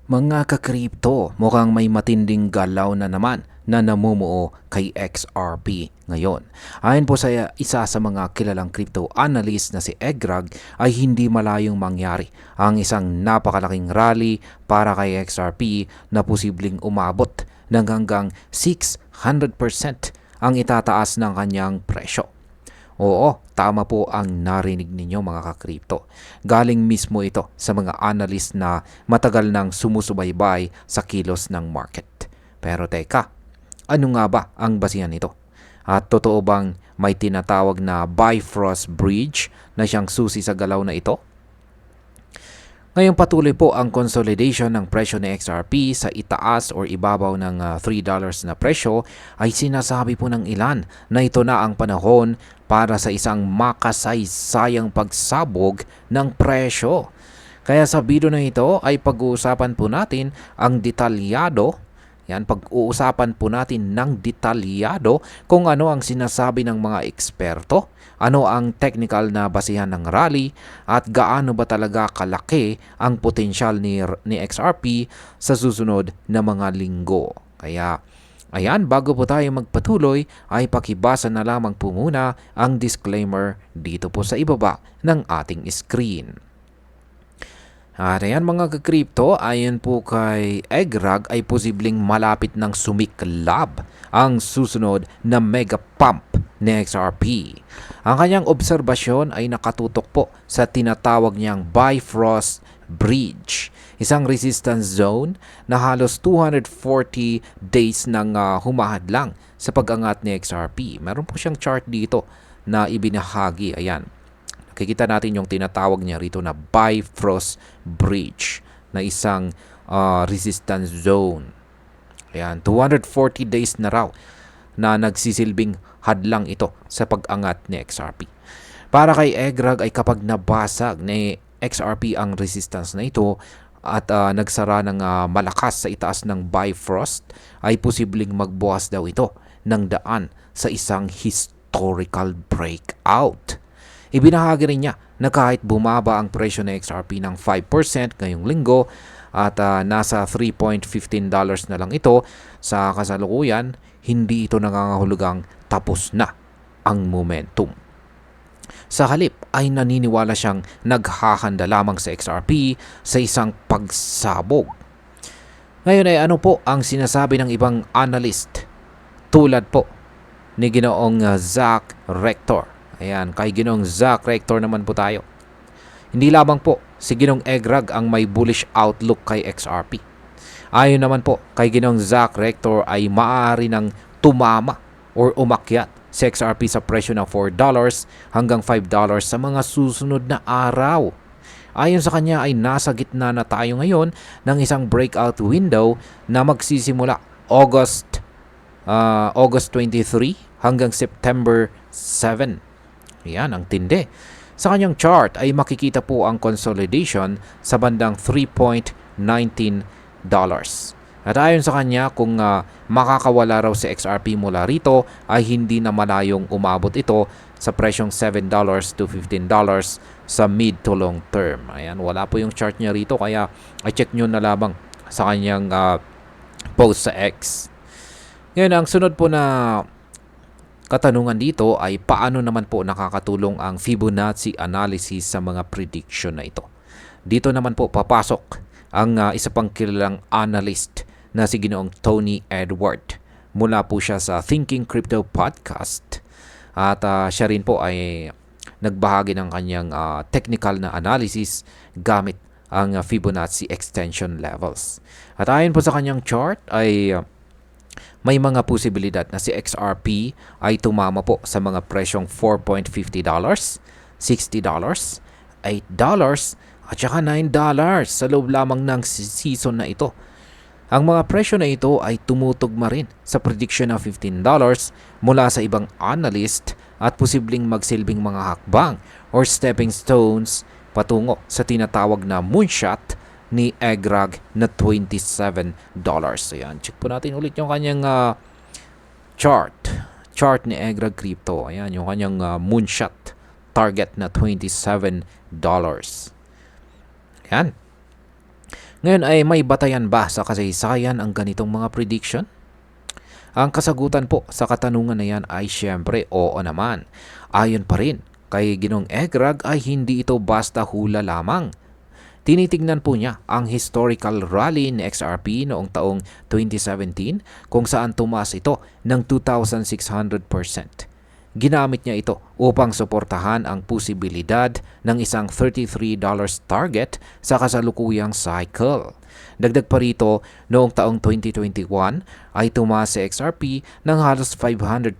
Mga kakripto, mukhang may matinding galaw na naman na namumuo kay XRP ngayon. Ayon po sa isa sa mga kilalang crypto analyst na si Egrag ay hindi malayong mangyari ang isang napakalaking rally para kay XRP na posibleng umabot ng hanggang 600% ang itataas ng kanyang presyo. Oo, tama po ang narinig ninyo mga kakripto. Galing mismo ito sa mga analyst na matagal nang sumusubaybay sa kilos ng market. Pero teka, ano nga ba ang basihan nito? At totoo bang may tinatawag na Bifrost Bridge na siyang susi sa galaw na ito? Ngayong patuloy po ang consolidation ng presyo ni XRP sa itaas o ibabaw ng $3 na presyo ay sinasabi po ng ilan na ito na ang panahon para sa isang makasaysayang pagsabog ng presyo. Kaya sa video na ito ay pag-uusapan po natin ang detalyado. Yan, pag-uusapan po natin ng detalyado kung ano ang sinasabi ng mga eksperto, ano ang technical na basihan ng rally, at gaano ba talaga kalaki ang potensyal ni XRP sa susunod na mga linggo. Kaya, ayan, bago po tayo magpatuloy, ay pakibasa na lamang po muna ang disclaimer dito po sa ibaba ng ating screen. At ayan mga kakripto, ayon po kay Egrag ay posibleng malapit ng sumiklab ang susunod na mega pump ni XRP. Ang kanyang obserbasyon ay nakatutok po sa tinatawag niyang Bifrost Bridge, isang resistance zone na halos 240 days nang humahadlang sa pag-angat ni XRP. Meron po siyang chart dito na ibinahagi, ayan. Kikita natin yung tinatawag niya rito na Bifrost Bridge na isang resistance zone. Ayan, 240 days na raw na nagsisilbing hadlang ito sa pag-angat ni XRP. Para kay Egrag ay kapag nabasag ni XRP ang resistance na ito at nagsara ng malakas sa itaas ng Bifrost, ay posibleng magbukas daw ito ng daan sa isang historical breakout. Ibinahagi rin niya na kahit bumaba ang presyo ng XRP ng 5% ngayong linggo at nasa $3.15 na lang ito sa kasalukuyan, hindi ito nangangahulugang tapos na ang momentum. Sa halip ay naniniwala siyang naghahanda lamang sa XRP sa isang pagsabog. Ngayon ay ano po ang sinasabi ng ibang analyst tulad po ni Ginoong Zach Rector. Ayan, kay Ginoong Zach Rector naman po tayo. Hindi lamang po si Ginoong Egrag ang may bullish outlook kay XRP. Ayon naman po kay Ginoong Zach Rector ay maaari nang tumama or umakyat si XRP sa presyo ng $4 hanggang $5 sa mga susunod na araw. Ayon sa kanya ay nasa gitna na tayo ngayon ng isang breakout window na magsisimula August 23 hanggang September 7. Yan ang tindi. Sa kanyang chart ay makikita po ang consolidation sa bandang $3.19. At ayon sa kanya, kung makakawala raw si XRP mula rito, ay hindi na malayong umabot ito sa presyong $7 to $15 sa mid to long term. Ayan, wala po yung chart niya rito, kaya i-check nyo na lamang sa kanyang post sa X. Ngayon, ang sunod po na katanungan dito ay paano naman po nakakatulong ang Fibonacci analysis sa mga prediction na ito. Dito naman po papasok ang isa pang kilalang analyst na si Ginoong Tony Edward. Mula po siya sa Thinking Crypto Podcast at siya rin po ay nagbahagi ng kanyang technical na analysis gamit ang Fibonacci extension levels. At ayon po sa kanyang chart ay may mga posibilidad na si XRP ay tumama po sa mga presyong $4.50, $60, $8, at saka $9 sa loob lamang ng season na ito. Ang mga presyo na ito ay tumutugma rin sa prediction ng $15 mula sa ibang analyst at posibleng magsilbing mga hakbang or stepping stones patungo sa tinatawag na moonshot ni Egrag na $27. Ayan, check po natin ulit yung kanyang chart ni Egrag Crypto. Ayan, yung kanyang moonshot target na $27. Ayan. Ngayon ay may batayan ba sa kasaysayan ang ganitong mga prediction? Ang kasagutan po sa katanungan na yan ay siyempre oo naman. Ayon pa rin kay Ginong Egrag ay hindi ito basta hula lamang. Tinitignan po niya ang historical rally ni XRP noong taong 2017 kung saan tumaas ito ng 2,600%. Ginamit niya ito upang suportahan ang posibilidad ng isang $33 target sa kasalukuyang cycle. Dagdag pa rito, noong taong 2021 ay tumaas si XRP ng halos 500%.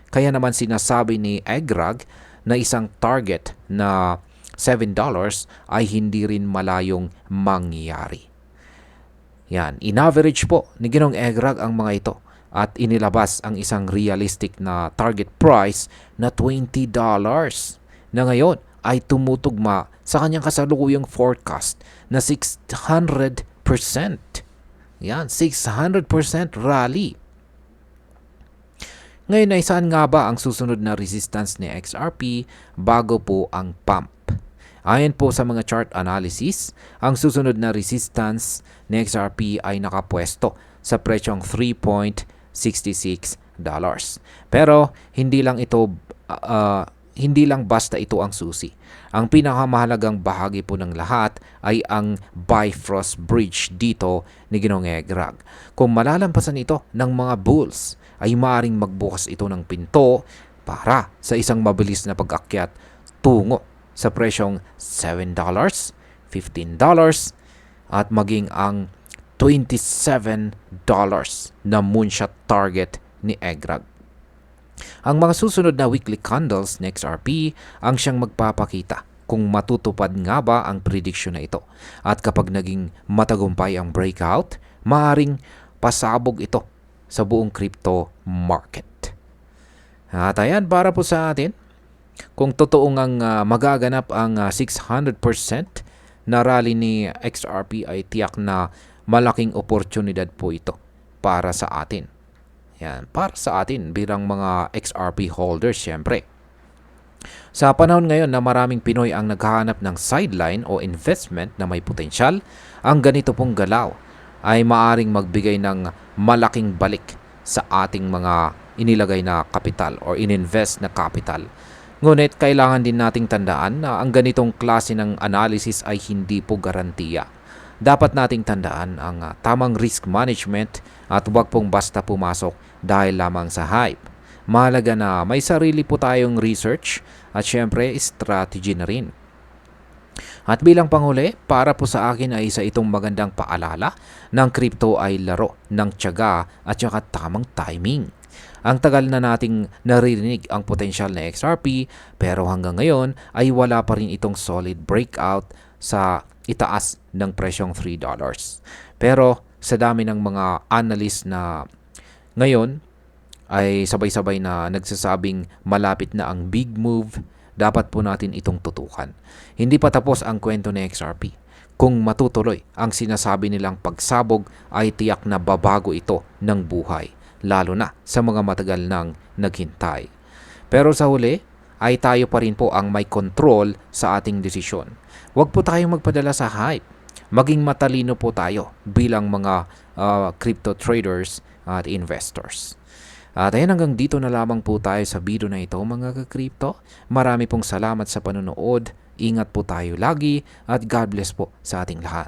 Kaya naman sinasabi ni Egrag na isang target na $7 ay hindi rin malayong mangyayari. Yan, in-average po ni Ginong Egrag ang mga ito at inilabas ang isang realistic na target price na $20 na ngayon ay tumutugma sa kanyang kasalukuyang forecast na 600%. Yan, 600% rally. Ngayon ay saan nga ba ang susunod na resistance ni XRP bago po ang pump? Ayon po sa mga chart analysis, ang susunod na resistance ni XRP ay nakapwesto sa presyong $3.66. Pero hindi lang basta ito ang susi. Ang pinakamahalagang bahagi po ng lahat ay ang Bifrost Bridge dito ni Ginong Egrag. Kung malalampasan ito ng mga bulls, ay maaaring magbukas ito ng pinto para sa isang mabilis na pag-akyat tungo sa presyong $7, $15 at maging ang $27 na moonshot target ni Egrag. Ang mga susunod na weekly candles ng XRP ang siyang magpapakita kung matutupad nga ba ang prediction na ito. At kapag naging matagumpay ang breakout, maaring pasabog ito sa buong crypto market. At ayan, para po sa atin, kung totoo ngang magaganap ang 600% na rally ni XRP ay tiyak na malaking oportunidad po ito para sa atin. Yan, para sa atin bilang mga XRP holders syempre. Sa panahon ngayon na maraming Pinoy ang naghahanap ng sideline o investment na may potensyal, ang ganito pong galaw ay maaring magbigay ng malaking balik sa ating mga inilagay na kapital or ininvest na capital. Ngunit kailangan din nating tandaan na ang ganitong klase ng analysis ay hindi po garantiya. Dapat nating tandaan ang tamang risk management at huwag pong basta pumasok dahil lamang sa hype. Mahalaga na may sarili po tayong research at syempre strategy na rin. At bilang panghuli, para po sa akin ay isa itong magandang paalala ng crypto ay laro ng tiyaga at saka tamang timing. Ang tagal na nating naririnig ang potensyal na XRP pero hanggang ngayon ay wala pa rin itong solid breakout sa itaas ng presyong $3. Pero sa dami ng mga analyst na ngayon ay sabay-sabay na nagsasabing malapit na ang big move, dapat po natin itong tutukan. Hindi pa tapos ang kwento ni XRP. Kung matutuloy ang sinasabi nilang pagsabog ay tiyak na babago ito ng buhay, lalo na sa mga matagal nang naghintay. Pero sa huli ay tayo pa rin po ang may control sa ating desisyon. Huwag po tayong magpadala sa hype. Maging matalino po tayo bilang mga crypto traders at investors. At ayan, hanggang dito na lamang po tayo sa video na ito mga ka-crypto. Marami pong salamat sa panonood. Ingat po tayo lagi at God bless po sa ating lahat.